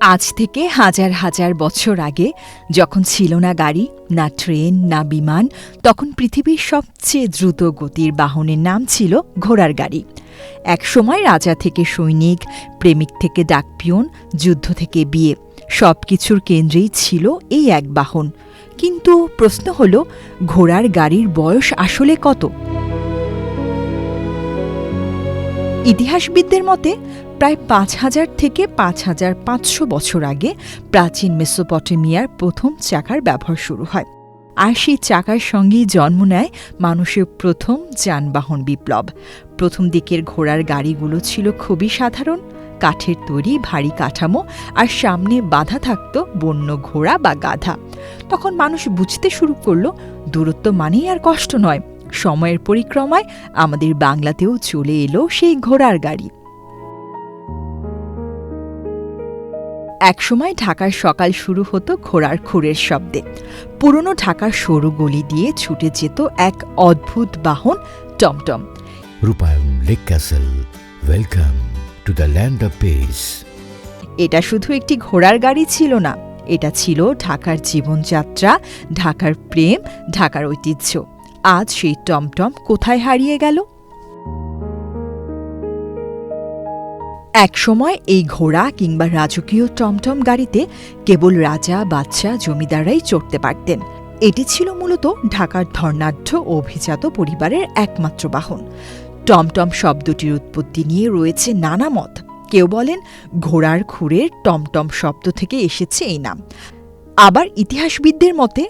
আজ থেকে হাজার হাজার বছর আগে যখন ছিল না গাড়ি, না ট্রেন, না বিমান, তখন পৃথিবীর সবচেয়ে দ্রুত গতির বাহনের নাম ছিল ঘোড়ার গাড়ি। একসময় রাজা থেকে সৈনিক, প্রেমিক থেকে ডাকপিয়ন, যুদ্ধ থেকে বিয়ে, সব কিছুর কেন্দ্রেই ছিল এই এক বাহন। কিন্তু প্রশ্ন হল, ঘোড়ার গাড়ির বয়স আসলে কত? ইতিহাসবিদদের মতে প্রায় ৫,০০০ থেকে ৫,৫০০ বছর আগে প্রাচীন মেসোপটেমিয়ার প্রথম চাকার ব্যবহার শুরু হয়। আর সেই চাকার সঙ্গেই জন্ম নেয় মানুষের প্রথম যানবাহন বিপ্লব। প্রথম দিকের ঘোড়ার গাড়িগুলো ছিল খুবই সাধারণ, কাঠের তৈরি ভারী কাঠামো, আর সামনে বাঁধা থাকত বন্য ঘোড়া বা গাধা। তখন মানুষ বুঝতে শুরু করল, দূরত্ব মানেই আর কষ্ট নয়। সময়ের পরিক্রমায় আমাদের বাংলাতেও চলে এলো সেই ঘোড়ার গাড়ি। একসময় ঢাকার সকাল শুরু হতো ঘোড়ার খুরের শব্দে। পুরনো ঢাকার সরু গলি দিয়ে ছুটে যেত এক অদ্ভুত বাহন, টমটম। রূপায়ণ lake castle, welcome to the land of piece. এটা শুধু একটি ঘোড়ার গাড়ি ছিল না, এটা ছিল ঢাকার জীবনযাত্রা, ঢাকার প্রেম, ঢাকার ঐতিহ্য। আজ সেই টমটম কোথায় হারিয়ে গেল? একসময় এই ঘোড়া কিংবা রাজকীয় টমটম গাড়িতে কেবল রাজা, বাদশা, জমিদাররাই চড়তে পারতেন। এটি ছিল মূলত ঢাকার ধর্নাঢ্য ও অভিজাত পরিবারের একমাত্র বাহন। টমটম শব্দটির উৎপত্তি নিয়ে রয়েছে নানা মত। কেউ বলেন ঘোড়ার খুরের টমটম শব্দ থেকে এসেছে এই নাম। আবার ইতিহাসবিদদের মতে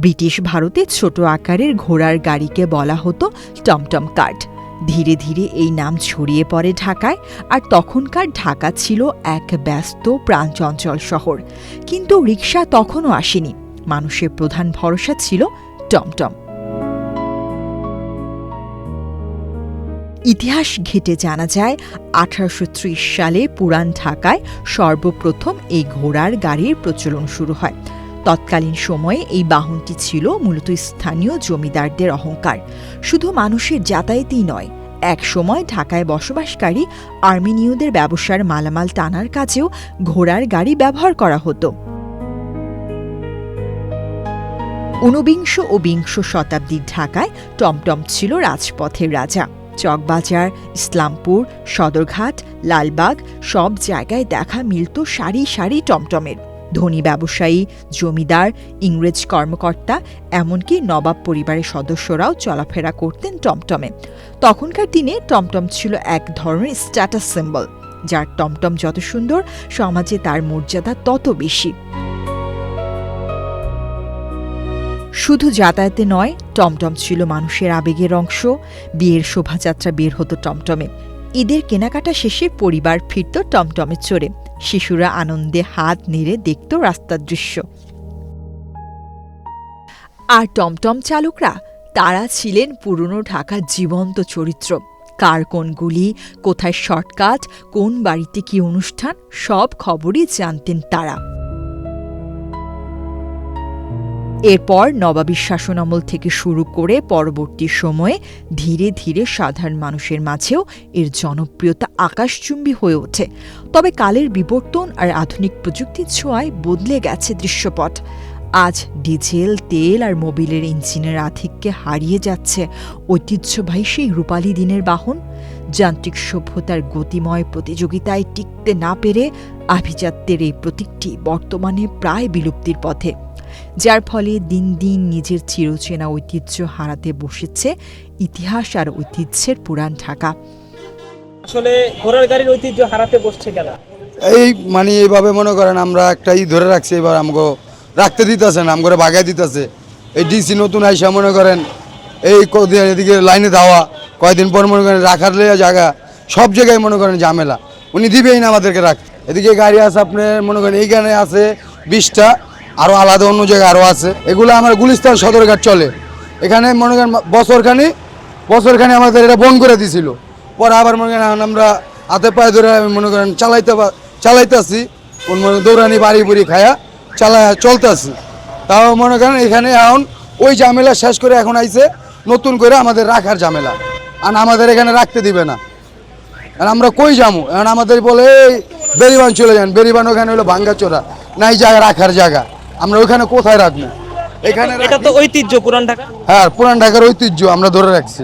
ব্রিটিশ ভারতে ছোট আকারের ঘোড়ার গাড়িকে বলা হতো টমটম কার্ট। ধীরে ধীরে এই নাম ছড়িয়ে পড়ে ঢাকায়, আর তখনকার ঢাকা ছিল এক ব্যস্ত প্রাণচঞ্চল শহর। কিন্তু রিকশা তখনও আসেনি, মানুষের প্রধান ভরসা ছিল টমটম। ইতিহাস ঘেঁটে জানা যায় ১৮৩০ সালে পুরান ঢাকায় সর্বপ্রথম এই ঘোড়ার গাড়ির প্রচলন শুরু হয়। তৎকালীন সময়ে এই বাহনটি ছিল মূলত স্থানীয় জমিদারদের অহংকার। শুধু মানুষের যাতায়াতই নয়, এক সময় ঢাকায় বসবাসকারী আর্মেনীয়দের ব্যবসার মালামাল টানার কাজেও ঘোড়ার গাড়ি ব্যবহার করা হতো। ঊনবিংশ ও বিংশ শতাব্দীর ঢাকায় টমটম ছিল রাজপথের রাজা। চকবাজার, ইসলামপুর, সদরঘাট, লালবাগ সব জায়গায় দেখা মিলত সারি সারি টমটমের। ধনী ব্যবসায়ী, জমিদার, ইংরেজ কর্মকর্তা, এমনকি নবাব পরিবারের সদস্যরাও চলাফেরা করতেন টমটমে। তখনকার দিনে টমটম ছিল এক ধরনের স্ট্যাটাস সিম্বল। যার টমটম যত সুন্দর, সমাজে তার মর্যাদা তত বেশি। শুধু যাতায়াতে নয়, টমটম ছিল মানুষের আবেগের অংশ। বিয়ের শোভাযাত্রা বের হতো টমটমে। ঈদের কেনাকাটা শেষে পরিবার ফিরত টমটমে চড়ে। শিশুরা আনন্দে হাত নেড়ে দেখত রাস্তার দৃশ্য। আর টমটম চালকরা, তারা ছিলেন পুরনো ঢাকার জীবন্ত চরিত্র। কার কোন গুলি, কোথায় শর্টকাট, কোন বাড়িতে কি অনুষ্ঠান, সব খবরই জানতেন তারা। এরপর নবাবী শাসনামল থেকে শুরু করে পরবর্তী সময়ে ধীরে ধীরে সাধারণ মানুষের মাঝেও এর জনপ্রিয়তা আকাশচুম্বী হয়ে ওঠে। তবে কালের বিবর্তন আর আধুনিক প্রযুক্তির ছোঁয়ায় বদলে গেছে দৃশ্যপট। আজ ডিজেল, তেল আর মোবিলের ইঞ্জিনের আধিক্যে হারিয়ে যাচ্ছে ঐতিহ্যবাহী সেই রূপালী দিনের বাহন। যান্ত্রিক সভ্যতার গতিময় প্রতিযোগিতায় টিকতে না পেরে আভিজাত্যের এই প্রতীকটি বর্তমানে প্রায় বিলুপ্তির পথে, যার ফলে দিন দিন নিজের চিরচেনা ঐতিহ্য হারাতে বসেছে ইতিহাস আর ঐতিহ্যের পুরান ঢাকা। আসলে ঘোড়ার গাড়ির ঐতিহ্য হারাতে বসছে কেন? এইভাবে মনে করেন আমরা একটাই ধরে রাখছি, এবার আমাকে রাখতে দিতেছে না, আমাকে বাগাই দিতেছে। এই ডিসি নতুন আইসা মনে করেন এই কদিন এদিকে লাইনে দেওয়া, কয়েকদিন পর মনে করেন রাখার জায়গা, সব জায়গায় মনে করেন ঝামেলা। উনি দিবেই না আমাদেরকে রাখতে। এদিকে গাড়ি আছে আপনার মনে করেন এইখানে আছে 20টা, আরও আলাদা অন্য জায়গায় আরও আছে। এগুলো আমার গুলিস্তান সদরঘাট চলে। এখানে মনে করেন বছরখানি আমাদের এটা বন্ধ করে দিছিল। পরে আবার মনে করেন আমরা হাতে পায়ে ধরে মনে করেন চালাইতেছি, দৌড়ানি বাড়ি বুড়ি খায়া চলতেছি। তাও মনে করেন এখানে এখন ওই ঝামেলা শেষ করে এখন আইছে নতুন করে আমাদের রাখার ঝামেলা। আর আমাদের এখানে রাখতে দিবে না। আর আমরা কই যাবো? এখন আমাদের বলে বেরিবান চলে যান, বেরিবান ওখানে হলো ভাঙ্গাচোরা, নাই জায়গা রাখার জায়গা, আমরা ওখানে কোথায় রাখবো? এখানে এটা তো ঐতিহ্য পুরান ঢাকা, হ্যাঁ, পুরান ঢাকার ঐতিহ্য আমরা ধরে রাখছি,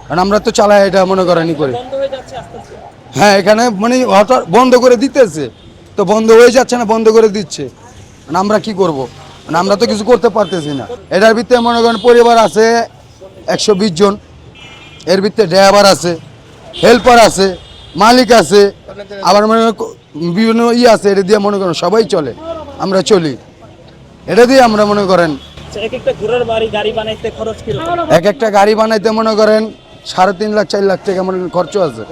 কারণ আমরা তো চালাই এটা মনে করেনি করি। বন্ধ হয়ে যাচ্ছে আস্তে আস্তে। হ্যাঁ, এখানে মানে হঠাৎ বন্ধ করে দিতেছে, তো বন্ধ হয়ে যাচ্ছে না, বন্ধ করে দিচ্ছে, মানে আমরা কি করব? মানে আমরা তো কিছু করতে পারতেছি না। এটার ভিতরে মনে করেন পরিবার আছে 120 জন, এর ভিতরে ড্রাইভার আছে, হেল্পার আছে, মালিক আছে, আবার মনে করেন বিভিন্ন আছে, এটা দিয়ে মনে করেন সবাই চলে, আমরা চলি, এটা দিয়ে আমরা মনে করেন। আচ্ছা, এক একটা ঘোড়ার গাড়ি বানাইতে খরচ কিরকম? এক একটা গাড়ি বানাইতে মনে করেন 3.5 লাখ 4 লাখ টাকা মনে করেন খরচ আছে,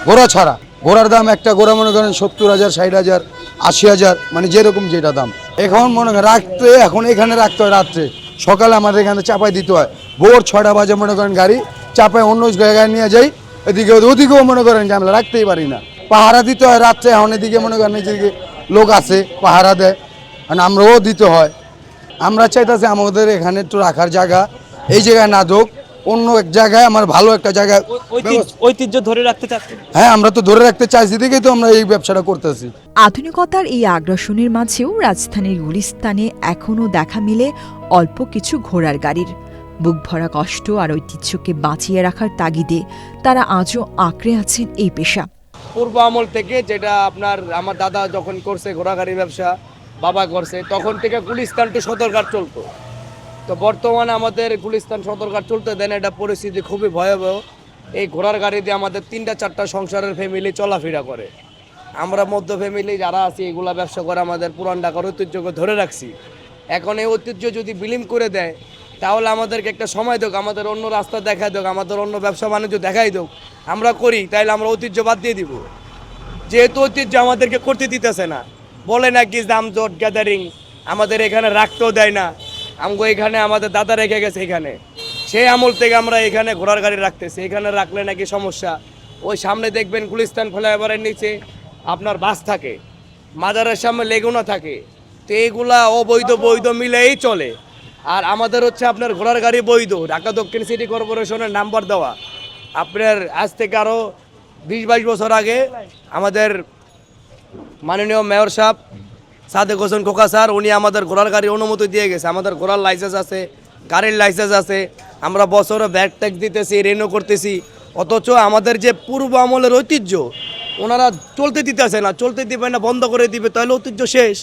ঘোড়া ছাড়া। ঘোড়ার দাম একটা ঘোড়া মনে করেন 70,000, 60,000, 80,000, মানে যেরকম যেটা দাম। এখন মনে করেন রাখতে, এখন এখানে রাখতে হয় রাত্রে, সকালে আমাদের এখানে চাপাই দিতে হয়, ভোর 6টা বাজে মনে করেন গাড়ি চাপায় অন্য জায়গায় নিয়ে যাই, এদিকে ওদিকেও মনে করেন যে আমরা রাখতেই পারি না, পাহারা দিতে হয় রাত্রে। এখন এদিকে মনে করেন এদিকে লোক আছে পাহারা দেয়, মানে আমরাও দিতে হয়। আমরা চাইতেছি আমাদের এখানে একটু রাখার জায়গা, এই জায়গায় না দোক, অন্য এক জায়গায় আমার ভালো একটা জায়গায়। ঐতিহ্য ধরে রাখতে চাচ্ছেন? হ্যাঁ, আমরা তো ধরে রাখতে চাইছি, দেখেই তো আমরা এই ব্যবসাটা করতেছি। আধুনিকতার এই আগ্রাসনের মাঝেও রাজধানীর গুলিস্তানে এখনও দেখা মিলে অল্প কিছু ঘোড়ার গাড়ির। বুক ভরা কষ্ট আর ঐতিহ্যকে বাঁচিয়ে রাখার তাগিদে তারা আজও আঁকড়ে আছেন এই পেশা। পূর্ব আমল থেকে, যেটা আমার দাদা যখন করছে ঘোড়াগাড়ির ব্যবসা, বাবা করছে, তখন থেকে গুলিস্তান টু সদরঘাট চলতো। তো বর্তমানে আমাদের গুলিস্তান সদরঘাট চলতে দেন, এটা পরিস্থিতি খুবই ভয়াবহ। এই ঘোড়ার গাড়ি দিয়ে আমাদের 3টা-4টা সংসারের ফ্যামিলি চলাফেরা করে। আমরা মধ্য ফ্যামিলি যারা আছি এগুলা ব্যবসা করে আমাদের পুরান ঢাকার ঐতিহ্যকে ধরে রাখছি। এখন এই ঐতিহ্য যদি বিলীন করে দেয়, তাহলে আমাদেরকে একটা সময় দেখ, আমাদের অন্য রাস্তা দেখাই দেখ, আমাদের অন্য ব্যবসা বাণিজ্য দেখাই দেখ, আমরা করি, তাইলে আমরা ঐতিহ্য বাদ দিয়ে দিব। যেহেতু ঐতিহ্য আমাদেরকে করতে দিতেছে না, বলে নাকি জামজট গ্যাদারিং আমাদের এখানে রাখতেও দেয় না। আমগো এখানে আমাদের দাদা রেখে গেছে, এখানে সেই আমল থেকে আমরা এখানে ঘোড়ার গাড়ি রাখতেছি। এখানে রাখলে নাকি সমস্যা। ওই সামনে দেখবেন গুলিস্তান ফ্লাইওভারের নিচে আপনার বাস থাকে, মাজারের সামনে লেগুনা থাকে, তো এইগুলা অবৈধ বৈধ মিলেই চলে। আর আমাদের হচ্ছে আপনার ঘোড়ার গাড়ি বৈধ, ঢাকা দক্ষিণ সিটি কর্পোরেশনের নাম্বার দেওয়া। আপনার আজ থেকে আরও 20-22 বছর আগে আমাদের মাননীয় মেয়র সাহেব সাদেক হোসেন খোকা স্যার, উনি আমাদের ঘোড়ার গাড়ির অনুমতি দিয়ে গেছে। আমাদের ঘোড়ার লাইসেন্স আছে, গাড়ির লাইসেন্স আছে, আমরা বছরে ব্যাট ট্যাক্স দিতেছি, রেনো করতেছি। অথচ আমাদের যে পূর্ব আমলের ঐতিহ্য ওনারা চলতে দিতেছে না, চলতে দিবে না, বন্ধ করে দিবে, তাহলে ঐতিহ্য শেষ।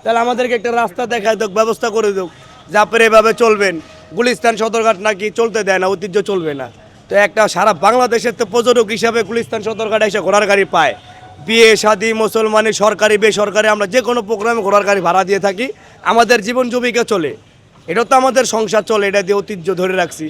তাহলে আমাদেরকে একটা রাস্তা দেখায় দেখ, ব্যবস্থা করে দেখ, যে আপনারা এভাবে চলবেন। গুলিস্তান সদরঘাট নাকি চলতে দেয় না, ঐতিহ্য চলবে না। তো একটা সারা বাংলাদেশের তো পর্যটক হিসাবে গুলিস্তান সদরঘাট এসে ঘোড়ার গাড়ি পায়। বিয়ে শাদী, মুসলমানি, সরকারি বেসরকারি, আমরা যে কোনো প্রোগ্রামে ঘোড়ার গাড়ি ভাড়া দিয়ে থাকি, আমাদের জীবন জীবিকা চলে, এটা তো আমাদের সংসার চলে, এটা দিয়ে ঐতিহ্য ধরে রাখছি।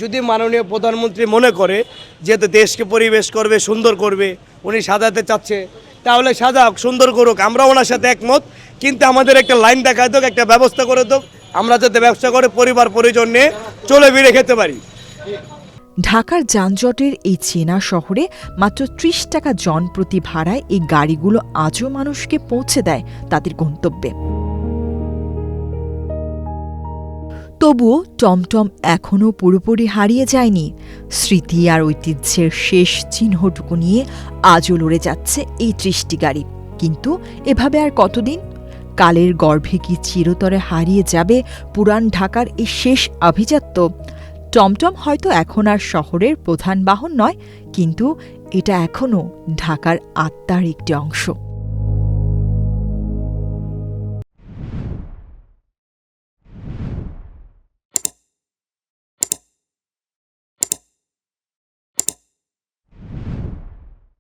যদি মাননীয় প্রধানমন্ত্রী মনে করে যেহেতু দেশকে পরিবেশ করবে, সুন্দর করবে, উনি সাজাতে চাচ্ছে, তাহলে সাজাক, সুন্দর করুক, আমরা ওনার সাথে একমত। কিন্তু আমাদের একটা লাইন দেখায় হোক, একটা ব্যবস্থা করে হোক, আমরা যাতে ব্যবসা করে পরিবার পরিজন নিয়ে চলে ফিরে খেতে পারি। ঢাকার যানজটের এই চেনা শহরে মাত্র 30 টাকা জনপ্রতি ভাড়ায় এই গাড়িগুলো আজও মানুষকে পৌঁছে দেয় তাদের গন্তব্যে। তবুও টমটম এখনও পুরোপুরি হারিয়ে যায়নি। স্মৃতি আর ঐতিহ্যের শেষ চিহ্নটুকু নিয়ে আজও লড়ে যাচ্ছে এই 30টি গাড়ি। কিন্তু এভাবে আর কতদিন? কালের গর্ভে কি চিরতরে হারিয়ে যাবে পুরান ঢাকার এই শেষ আভিজাত্য? টমটম হয়তো এখন আর শহরের প্রধান বাহন নয়, কিন্তু এটা এখনও ঢাকার আত্মার একটি অংশ।